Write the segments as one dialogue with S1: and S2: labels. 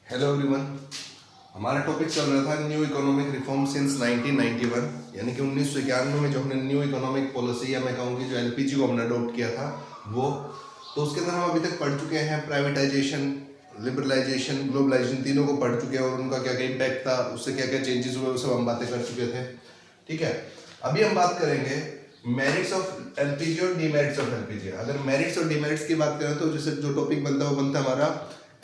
S1: Hello everyone. हमारा topic चल रहा था न्यू इकोनॉमिक रिफॉर्म सिंस 1991, यानी कि 1991 में जो हमने न्यू इकोनॉमिक पॉलिसी या मैं कहूँगी जो एलपीजी को हमने अडोप्ट किया था वो। तो उसके अंदर हम अभी तक पढ़ चुके हैं प्राइवेटाइजेशन, लिबरलाइजेशन, ग्लोबलाइजेशन, तीनों को पढ़ चुके हैं और उनका क्या क्या इम्पैक्ट था, उससे क्या क्या चेंजेस हुए, वो सब हम बातें कर चुके थे। ठीक है, अभी हम बात करेंगे मेरिट्स ऑफ एलपीजी और डीमेरिट्स ऑफ एलपीजी। अगर मेरिट्स और डीमेरिट्स की बात करें तो जैसे जो टॉपिक बनता है वो बनता है हमारा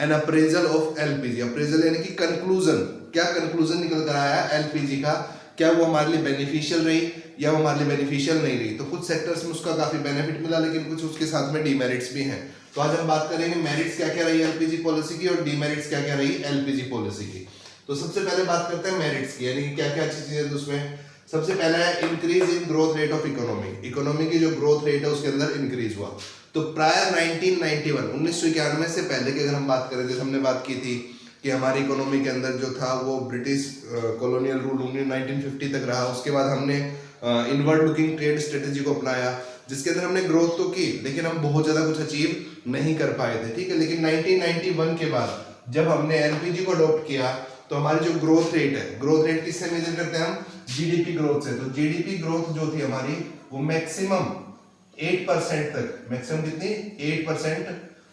S1: an appraisal of LPG. Appraisal यानी कि कंक्लूजन, क्या कंक्लूजन निकल कर आया एलपीजी का, क्या वो हमारे लिए बेनिफिशियल रही या वो हमारे लिए बेनिफिशियल नहीं रही। तो कुछ सेक्टर्स में उसका काफी बेनिफिट मिला, लेकिन कुछ उसके साथ में डीमेरिट्स भी हैं। तो आज हम बात करेंगे मेरिट्स क्या क्या रही एलपीजी पॉलिसी की और डीमेरिट्स क्या क्या रही एलपीजी पॉलिसी की। तो सबसे पहले बात करते हैं मेरिट्स की, यानी कि क्या क्या अच्छी चीजें उसमें। सबसे पहला है increase in growth rate of economy. Economy की जो ग्रोथ रेट है उसके अंदर इंक्रीज हुआ। तो प्रायर 1991 1991 से पहले की अगर हम बात करें, जैसे हमने बात की थी कि हमारी इकोनॉमी के अंदर जो था वो ब्रिटिश कॉलोनियल रूल 1950 तक रहा। उसके बाद हमने इनवर्ड लुकिंग ट्रेड स्ट्रेटेजी को अपनाया, जिसके अंदर हमने ग्रोथ तो की लेकिन हम बहुत ज्यादा कुछ अचीव नहीं कर पाए थे। ठीक है, लेकिन 1991 के बाद जब हमने एलपीजी को अडॉप्ट किया तो हमारी जो ग्रोथ रेट है, ग्रोथ रेट किससे मेजर करते हैं हम? जीडीपी ग्रोथ से। तो जीडीपी ग्रोथ जो थी हमारी वो मैक्सिमम 8% तक, मैक्सिमम कितनी 8%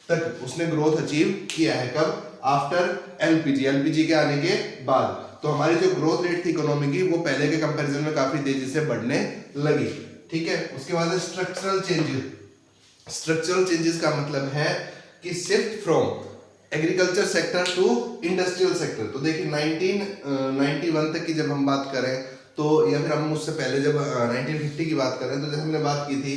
S1: तक उसने ग्रोथ अचीव किया है। कब? आफ्टर एलपीजी, एलपीजी के आने के बाद। तो हमारी जो ग्रोथ रेट थी इकोनॉमी की वो पहले के कंपैरिजन में काफी तेजी से बढ़ने लगी। ठीक है, उसके बाद स्ट्रक्चरल चेंजेस। स्ट्रक्चरल चेंजेस का मतलब है कि shift from agriculture sector to industrial sector. तो देखिए 1991 तक की जब हम बात करें तो, या फिर हम उससे पहले जब 1950 की बात करें तो जैसे हमने बात की थी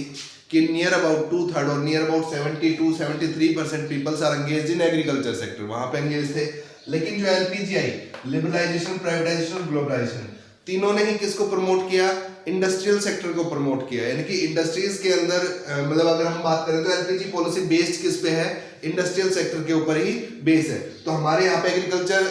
S1: कि नियर अबाउट 2/3 और near about 72-73% peoples are engaged in agriculture sector, वहां पे एंगेज थे। लेकिन जो एलपीजी आई, लिबरलाइजेशन, प्राइवेटाइजेशन और ग्लोबलाइजेशन, तीनों ने ही किसको प्रमोट किया? इंडस्ट्रियल सेक्टर को प्रमोट किया। यानी कि इंडस्ट्रीज के अंदर मतलब अगर हम बात करें तो एलपीजी पॉलिसी बेस्ड किस पे है? इंडस्ट्रियल सेक्टर के ऊपर ही बेस है। तो हमारे यहाँ पे एग्रीकल्चर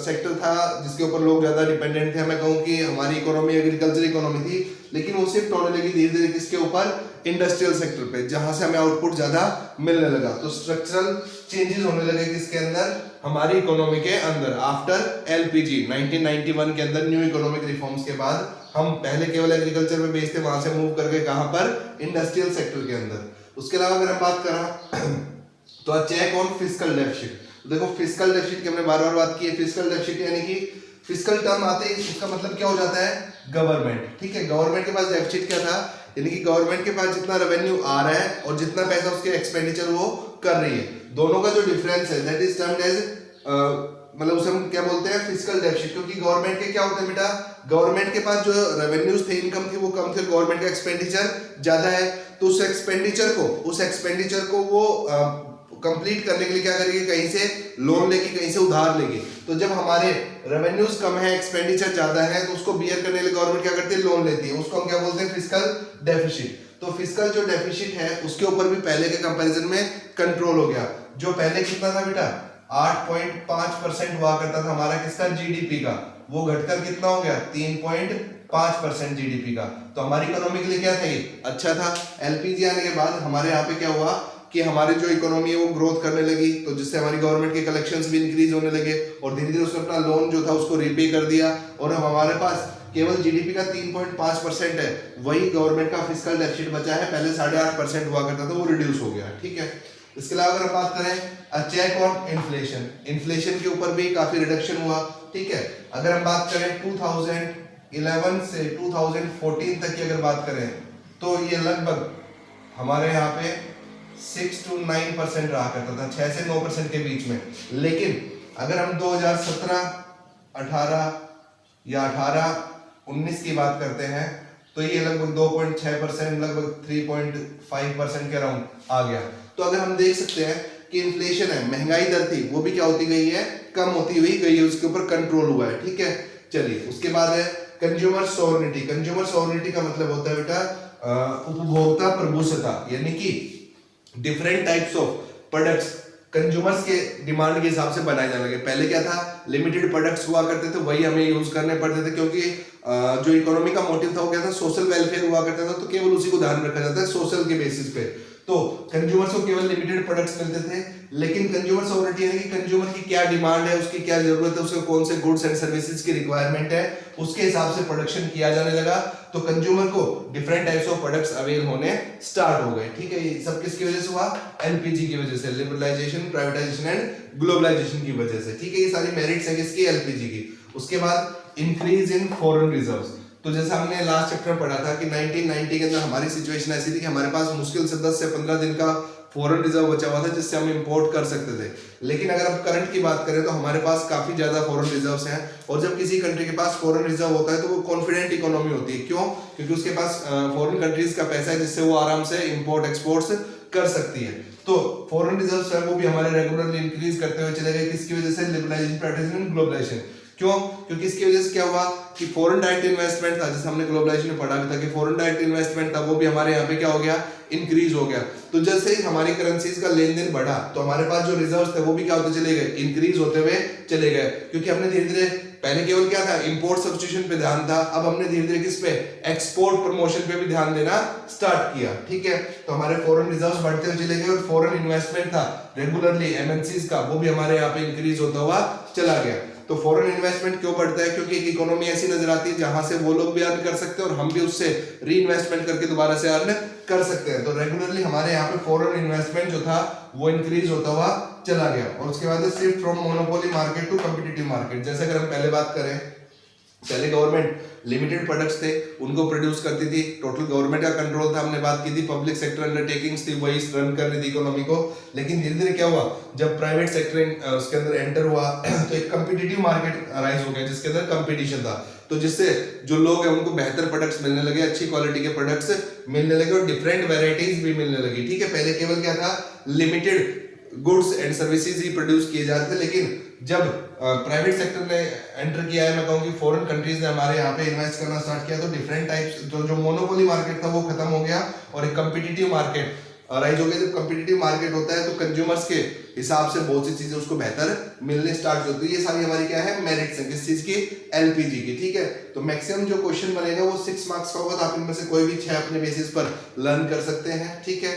S1: सेक्टर था जिसके ऊपर लोग ज्यादा डिपेंडेंट थे। मैं कहूँ कि हमारी इकोनॉमी एग्रीकल्चर इकोनॉमी थी, लेकिन वो शिफ्ट होने लगी धीरे धीरे किसके ऊपर? इंडस्ट्रियल सेक्टर पे, जहां से हमें आउटपुट ज्यादा मिलने लगा। तो स्ट्रक्चरल चेंजेस होने लगे किसके अंदर? हमारी इकोनॉमी के अंदर। आफ्टर एलपीजी 1991 के अंदर न्यू इकोनॉमिक रिफॉर्म्स के बाद हम पहले केवल एग्रीकल्चर में बेस्ड थे, वहां से मूव करके कहां पर? इंडस्ट्रियल सेक्टर के अंदर। उसके अलावा अगर हम बात करें तो चेक ऑन फिस्कल डेफिसिट। देखो फिस्कल डेफिसिट की हमने बार बार बात की है। फिस्कल डेफिसिट यानी कि फिस्कल टर्म आते ही उसका मतलब क्या हो जाता है? गवर्नमेंट। ठीक है, गवर्नमेंट के पास डेफिसिट क्या था? यानी कि गवर्नमेंट के पास जितना रेवेन्यू आ रहा है और जितना पैसा उसके एक्सपेंडिचर वो कर रही है, दोनों का जो डिफरेंस है दैट इज टर्म्ड एज, मतलब उसे हम क्या बोलते हैं? Fiscal deficit. क्योंकि गवर्नमेंट के क्या होते हैं बेटा? गवर्नमेंट के पास जो रेवेन्यूज थे, इनकम थी, वो कम थे, गवर्नमेंट का एक्सपेंडिचर ज्यादा है। तो उस एक्सपेंडिचर को वो कंप्लीट करने के लिए क्या करेगी? कहीं से लोन लेगी, कहीं से उधार लेगी। तो जब हमारे रेवेन्यूज कम है, एक्सपेंडिचर ज्यादा है, तो उसको बियर करने के लिए गवर्नमेंट क्या करती है? लोन लेती है। उसको हम क्या बोलते हैं? Fiscal deficit. तो फिस्कल जो डेफिसिट है उसके ऊपर भी पहले के कंपैरिजन में कंट्रोल हो गया। जो पहले कितना था बेटा? 8.5% हुआ करता था हमारा किसका? जीडीपी का। वो घटकर कितना हो गया? 3.5% जीडीपी का। तो हमारी इकोनॉमी के लिए क्या था? ये अच्छा था। एलपीजी आने के बाद हमारे यहाँ पे क्या हुआ कि हमारी जो इकोनॉमी है वो ग्रोथ करने लगी, तो जिससे हमारी गवर्नमेंट के कलेक्शंस भी इंक्रीज होने लगे और धीरे धीरे उसने अपना लोन जो था उसको रीपे कर दिया। और अब हमारे पास केवल जीडीपी का 3.5% है, वही गवर्नमेंट का फिस्कल डेफिसिट बचा है। पहले 8.5% हुआ करता था, वो रिड्यूस हो गया। ठीक है, इसके अलावा अगर हम बात करें चेक ऑन इन्फ्लेशन, इन्फ्लेशन के ऊपर भी काफी रिडक्शन हुआ। ठीक है, अगर हम बात करें 2011 से 2014 तक की अगर बात करें तो ये लगभग हमारे यहाँ पे 6 to 9% रहा करता था, 6 से 9% के बीच में। लेकिन अगर हम 2017, 18 या 18-19 की बात करते हैं तो ये लगभग 2.6%, लगभग 3.5% के अराउंड आ गया। तो अगर हम देख सकते हैं कि इन्फ्लेशन है, महंगाई दर थी, वो भी क्या होती गई है? कम होती हुई गई है, उसके ऊपर कंट्रोल हुआ है। ठीक है, चलिए उसके बाद है कंज्यूमर सोवरेनिटी। कंज्यूमर सोवरेनिटी का मतलब होता है बेटा उपभोक्ता प्रभुसत्ता, यानी कि different types of products consumers के डिमांड के हिसाब से बनाए जाने लगे। पहले क्या था? लिमिटेड प्रोडक्ट्स हुआ करते थे, वही हमें यूज करने पड़ते थे, क्योंकि जो इकोनॉमी का मोटिव था वो क्या था? सोशल वेलफेयर हुआ करता था, तो केवल उसी को ध्यान रखा जाता है सोशल के बेसिस पे। तो कंज्यूमर्स को केवल लिमिटेड प्रोडक्ट्स मिलते थे, लेकिन कंज्यूमर सोवरेनिटी यानी कि कंज्यूमर की क्या डिमांड है, उसकी क्या जरूरत है, उसको कौन से गुड्स एंड सर्विसेज की रिक्वायरमेंट है, उसके हिसाब से प्रोडक्शन किया जाने लगा। तो कंज्यूमर को different types of products avail होने स्टार्ट हो गए। ठीक है, ये सब किसकी वजह से हुआ? एलपीजी की वजह से, लिबरलाइजेशन, प्राइवेटाइजेशन एंड ग्लोबलाइजेशन की वजह से। ठीक है, ये सारी मेरिट्स है किसकी? एलपीजी की। उसके बाद इंक्रीज इन फॉरेन रिजर्व्स। तो जैसा हमने लास्ट चैप्टर में पढ़ा था कि 1990 के अंदर हमारी सिचुएशन ऐसी थी कि हमारे पास मुश्किल से 10 से 15 दिन का फॉरेन रिजर्व बचा हुआ था जिससे हम इंपोर्ट कर सकते थे। लेकिन अगर अब करंट की बात करें तो हमारे पास काफी ज्यादा फॉरेन रिजर्व्स हैं, और जब किसी कंट्री के पास फॉरेन रिजर्व होता है तो वो कॉन्फिडेंट इकोनॉमी होती है। क्यों? क्योंकि उसके पास फॉरेन कंट्रीज का पैसा है जिससे वो आराम से इंपोर्ट एक्सपोर्ट्स कर सकती है। तो फॉरेन रिजर्व्स है वो भी हमारे रेगुलरली इंक्रीज करते हुए चले गए। किसकी वजह से? Liberalisation, privatisation and globalisation. क्यों? क्योंकि इसकी वजह से क्या हुआ कि फॉरेन डायरेक्ट इन्वेस्टमेंट था, जैसे हमने ग्लोबलाइजेशन में पढ़ा भी था कि फॉरेन डायरेक्ट इन्वेस्टमेंट था, वो भी हमारे यहाँ पे क्या हो गया? इंक्रीज हो गया। तो जैसे ही हमारी करेंसीज का लेन देन बढ़ा तो हमारे पास जो रिजर्व्स थे वो भी क्या होते चले गए? इंक्रीज होते हुए चले गए। क्योंकि हमने धीरे धीरे, पहले केवल क्या था? इंपोर्ट सब्स्टिट्यूशन पे ध्यान था, अब हमने धीरे धीरे किस पे? एक्सपोर्ट प्रमोशन पे भी ध्यान देना स्टार्ट किया। ठीक है, तो हमारे फॉरेन रिजर्व्स बढ़ते हुए चले गए और फॉरेन इन्वेस्टमेंट था रेगुलरली एमएनसीज का, वो भी हमारे यहाँ पे इंक्रीज होता हुआ चला गया। तो फॉरेन इन्वेस्टमेंट क्यों बढ़ता है? क्योंकि एक इकोनॉमी ऐसी नजर आती है जहां से वो लोग भी अर्न कर सकते हैं और हम भी उससे री इन्वेस्टमेंट करके दोबारा से अर्न कर सकते हैं। तो रेगुलरली हमारे यहाँ पे फॉरेन इन्वेस्टमेंट जो था वो इंक्रीज होता हुआ चला गया। और उसके बाद shift from monopoly market to competitive market. जैसे अगर हम पहले बात करें, पहले गवर्नमेंट लिमिटेड प्रोडक्ट्स थे उनको प्रोड्यूस करती थी, टोटल गवर्नमेंट का कंट्रोल था, हमने बात की थी, पब्लिक सेक्टर अंडरटेकिंग्स थी वही रन कर रही थी इकोनॉमी को। लेकिन धीरे धीरे क्या हुआ, जब प्राइवेट सेक्टर उसके अंदर एंटर हुआ तो एक कॉम्पिटिटिव मार्केट राइज हो गया जिसके अंदर कंपटीशन था। तो जिससे जो लोग हैं उनको बेहतर प्रोडक्ट्स मिलने लगे, अच्छी क्वालिटी के प्रोडक्ट्स मिलने लगे और डिफरेंट वेराइटीज भी मिलने लगी। ठीक है, पहले केवल क्या था? Limited goods and services he produce किए जाते थे। लेकिन जब प्राइवेट सेक्टर ने एंटर किया है, मैं कहूँगी फॉरेन कंट्रीज ने हमारे यहाँ पे इन्वेस्ट करना स्टार्ट किया, तो डिफरेंट टाइप्स जो मोनोपोली मार्केट था वो खत्म हो गया और एक कॉम्पिटिटिव मार्केट राइज हो गया। जब कॉम्पिटिटिव मार्केट होता है तो कंज्यूमर्स के हिसाब से बहुत सी चीजें उसको बेहतर मिलने स्टार्ट होती है। ये सारी हमारी क्या है? मेरिट्स है। किस चीज की? एलपीजी की। ठीक है, तो मैक्सिमम जो क्वेश्चन बनेगा वो 6 मार्क्स का होगा, तो आप इनमें से कोई भी 6 अपने बेसिस पर लर्न कर सकते हैं। ठीक है,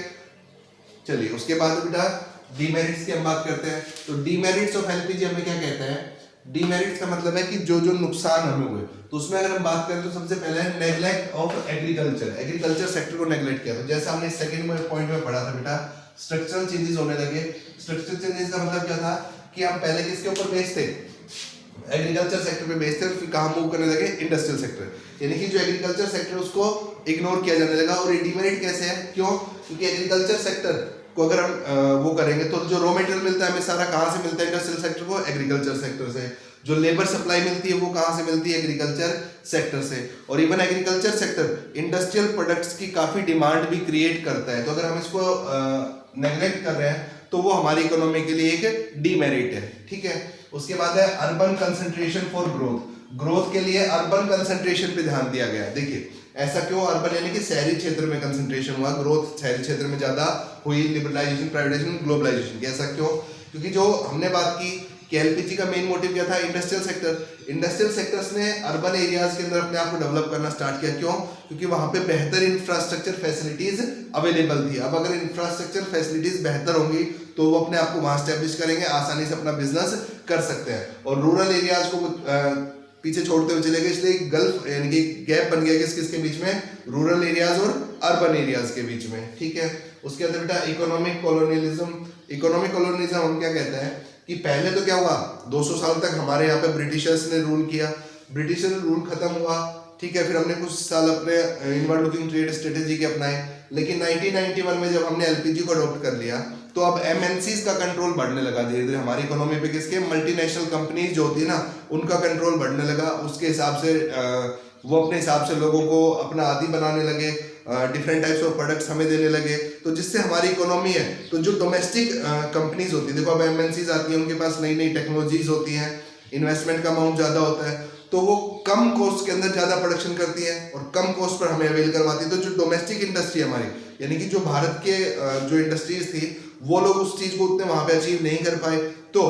S1: चलिए उसके बाद बेटा डीमेरिट्स की हम बात करते हैं। तो डीमेरिट्स ऑफ एलपीजी हमें क्या कहते हैं? डीमेरिट्स का मतलब है कि जो जो नुकसान हमें हुए, तो उसमें अगर हम बात करें तो सबसे पहले है neglect of agriculture. Agriculture sector को नेग्लेक्ट किया। तो जैसे हमने सेकंड पॉइंट में पढ़ा था बेटा, स्ट्रक्चरल चेंजेस होने लगे। स्ट्रक्चरल चेंजेस का मतलब क्या था कि हम पहले किसके ऊपर बेस्ड थे? एग्रीकल्चर सेक्टर पे बेस्ड थे, फिर कहां मूव करने लगे? Industrial sector. यानी कि जो एग्रीकल्चर सेक्टर उसको इग्नोर किया जाने लगा। और ये डीमेरिट कैसे है? क्यों? क्योंकि एग्रीकल्चर सेक्टर को अगर हम वो करेंगे तो जो रॉ मटेरियल मिलता है हमें सारा कहां से मिलता है? इंडस्ट्रियल सेक्टर को, एग्रीकल्चर सेक्टर से। जो लेबर सप्लाई मिलती है वो कहां से मिलती है? एग्रीकल्चर सेक्टर से। और even agriculture sector industrial products की काफी डिमांड भी क्रिएट करता है। तो अगर हम इसको नेग्लेक्ट कर रहे हैं तो वो हमारी इकोनॉमी के लिए एक डीमेरिट है। ठीक है, उसके बाद है urban concentration for growth. Growth के लिए अर्बन कंसंट्रेशन पे ध्यान दिया गया है। देखिए ऐसा क्यों? अर्बन यानी कि शहरी क्षेत्र में कंसंट्रेशन हुआ, ग्रोथ शहरी क्षेत्र में ज्यादा हुई, लिबरलाइजेशन, प्राइवेटाइजेशन, ग्लोबलाइजेशन की। ऐसा क्यों? क्योंकि जो हमने बात की कि एलपीजी का मेन मोटिव क्या था? Industrial sector. इंडस्ट्रियल सेक्टर्स ने अर्बन एरियाज के अंदर अपने आप को डेवलप करना स्टार्ट किया। क्यों? क्योंकि वहां पे बेहतर इंफ्रास्ट्रक्चर फैसिलिटीज अवेलेबल थी। अब अगर इंफ्रास्ट्रक्चर फैसिलिटीज बेहतर होंगी तो वो अपने आप को वहां स्टैब्लिश करेंगे, आसानी से अपना बिजनेस कर सकते हैं। और रूरल एरियाज को पीछे छोड़ते हुए चले गए, इसलिए गल्फ यानी कि गैप बन गया किस किस के बीच में? रूरल एरियाज और अर्बन एरियाज के बीच में। ठीक है, उसके अंदर बेटा इकोनॉमिक कॉलोनियलिज्म। इकोनॉमिक कॉलोनियलिज्म हम क्या कहते हैं कि पहले तो क्या हुआ, 200 साल तक हमारे यहाँ पे ब्रिटिशर्स ने रूल किया, ब्रिटिशर रूल खत्म हुआ। ठीक है, फिर हमने कुछ साल अपने इनवर्ड लुकिंग ट्रेड स्ट्रेटेजी के अपनाए। लेकिन 1991 में जब हमने एलपीजी को अडॉप्ट कर लिया तो अब एमएनसीज का कंट्रोल बढ़ने लगा धीरे धीरे हमारी इकोनॉमी पे। किसके? मल्टीनेशनल कंपनीज जो होती है ना उनका कंट्रोल बढ़ने लगा। उसके हिसाब से वो अपने हिसाब से लोगों को अपना आदी बनाने लगे, डिफरेंट टाइप्स ऑफ प्रोडक्ट्स हमें देने लगे। तो जिससे हमारी इकोनॉमी है, तो जो डोमेस्टिक कंपनीज होती है, देखो अब एमएनसीज आती है, उनके पास नई नई टेक्नोलॉजीज होती हैं, इन्वेस्टमेंट का अमाउंट ज्यादा होता है, तो वो कम कॉस्ट के अंदर ज्यादा प्रोडक्शन करती है और कम कॉस्ट पर हमें अवेल करवाती है। तो जो डोमेस्टिक इंडस्ट्री हमारी, यानी कि जो भारत के जो इंडस्ट्रीज थी, वो लोग उस चीज को उतने वहां पे अचीव नहीं कर पाए, तो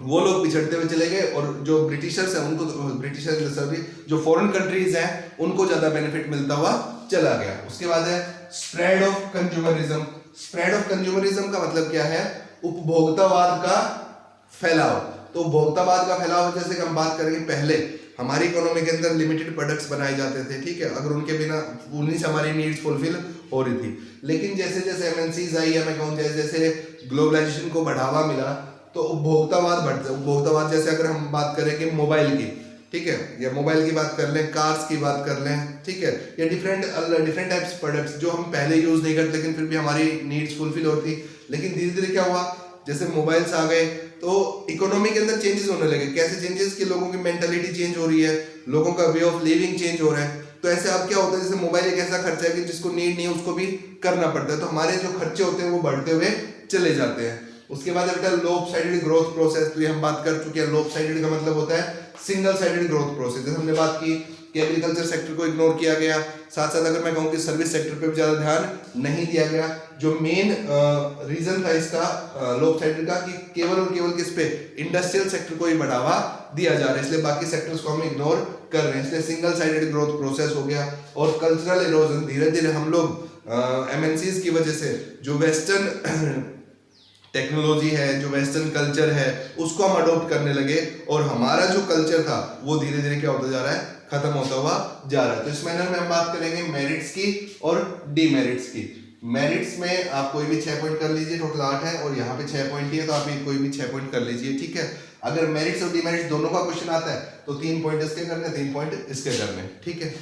S1: वो लोग पिछड़ते हुए चले गए। और जो ब्रिटिशर्स हैं उनको, ब्रिटिशर्स सॉरी, जो फॉरेन कंट्रीज हैं उनको ज्यादा बेनिफिट मिलता हुआ चला गया। उसके बाद है spread of consumerism. Spread of consumerism का मतलब क्या है उपभोक्तावाद का फैलाव। तो उपभोक्तावाद का फैलाव जैसे कि हम बात करेंगे, पहले हमारी इकोनॉमी के अंदर लिमिटेड प्रोडक्ट्स बनाए जाते थे, ठीक है, अगर उनके बिना उन्हीं से हमारी नीड्स फुलफिल हो रही थी। लेकिन जैसे जैसे एमएनसीज आई, या मैं कहूँ जैसे जैसे ग्लोबलाइजेशन को बढ़ावा मिला, तो उपभोक्तावाद बढ़ता। उपभोक्तावाद जैसे अगर हम बात करें कि मोबाइल की, ठीक है, या मोबाइल की बात कर लें, कार्स की बात कर लें, ठीक है, या डिफरेंट टाइप्स प्रोडक्ट्स जो हम पहले यूज नहीं करते लेकिन फिर भी हमारी नीड्स फुलफिल होती। लेकिन धीरे धीरे क्या हुआ, जैसे मोबाइल्स आ गए तो इकोनॉमी के अंदर चेंजेस होने लगे। कैसे चेंजेस, कि लोगों की मेंटालिटी चेंज हो रही है, लोगों का वे ऑफ लिविंग चेंज हो रहा है। तो ऐसे अब क्या होता है, जैसे मोबाइल एक ऐसा खर्चा है कि जिसको नीड नहीं है उसको भी करना पड़ता है, तो हमारे जो खर्चे होते हैं वो बढ़ते हुए चले जाते हैं। उसके बाद बेटा लोप-साइडेड ग्रोथ प्रोसेस, तो ये हम बात कर चुके हैं। लोप-साइडेड का मतलब होता है सिंगल साइडेड ग्रोथ प्रोसेस। जैसे हमने बात की कि एग्रीकल्चर सेक्टर को इग्नोर किया गया, साथ साथ अगर मैं कहूँ कि सर्विस सेक्टर पे भी ज्यादा ध्यान नहीं दिया गया। जो मेन रीजन था इसका लोप साइडेड का, कि केवल और केवल किस पे, इंडस्ट्रियल सेक्टर को ही बढ़ावा दिया जा रहा है, इसलिए बाकी सेक्टर्स को हम इग्नोर कर रहे हैं, इसलिए सिंगल साइडेड ग्रोथ प्रोसेस हो गया। और कल्चरल इरोजन, धीरे धीरे हम लोग एमएनसीज की वजह से जो वेस्टर्न टेक्नोलॉजी है, जो वेस्टर्न कल्चर है, उसको हम अडॉप्ट करने लगे, और हमारा जो कल्चर था वो धीरे धीरे क्या होता जा रहा है, खत्म होता हुआ जा रहा है। तो इस मैनर में हम बात करेंगे मेरिट्स की और डीमेरिट्स की। मेरिट्स में आप कोई भी 6 पॉइंट कर लीजिए, टोटल 8 है, और यहाँ पे 6 पॉइंट ही है, तो आप कोई भी 6 पॉइंट कर लीजिए, ठीक है। अगर मेरिट्स और डीमेरिट्स दोनों का क्वेश्चन आता है तो 3 पॉइंट इसके करने, 3 पॉइंट इसके करने, ठीक है।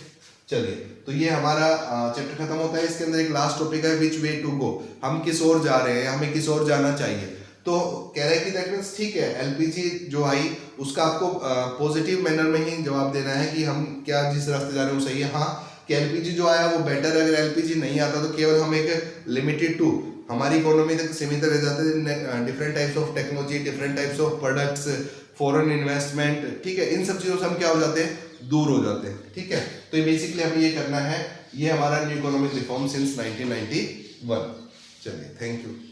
S1: चलिए, तो ये हमारा चैप्टर खत्म होता है। इसके अंदर एक लास्ट टॉपिक है, विच वे टू गो, हम किस ओर जा रहे हैं, हमें किस ओर जाना चाहिए। तो कह रहे हैं कि दैट मींस ठीक है, एलपीजी जो आई उसका आपको पॉजिटिव मैनर में ही जवाब देना है कि हम क्या जिस रास्ते जा रहे हैं वो सही है। हाँ, कि एलपीजी जो आया वो बेटर है, अगर एलपीजी नहीं आता तो केवल हम एक लिमिटेड टू हमारी इकोनॉमी तक सीमित रह जाते हैं। Different types of technology, different types of products, foreign investment, ठीक है, इन सब चीज़ों से हम क्या हो जाते हैं, दूर हो जाते हैं, ठीक है। तो ये बेसिकली हमें ये करना है, ये हमारा न्यू इकोनॉमिक रिफॉर्म सिंस 1991। चलिए, थैंक यू।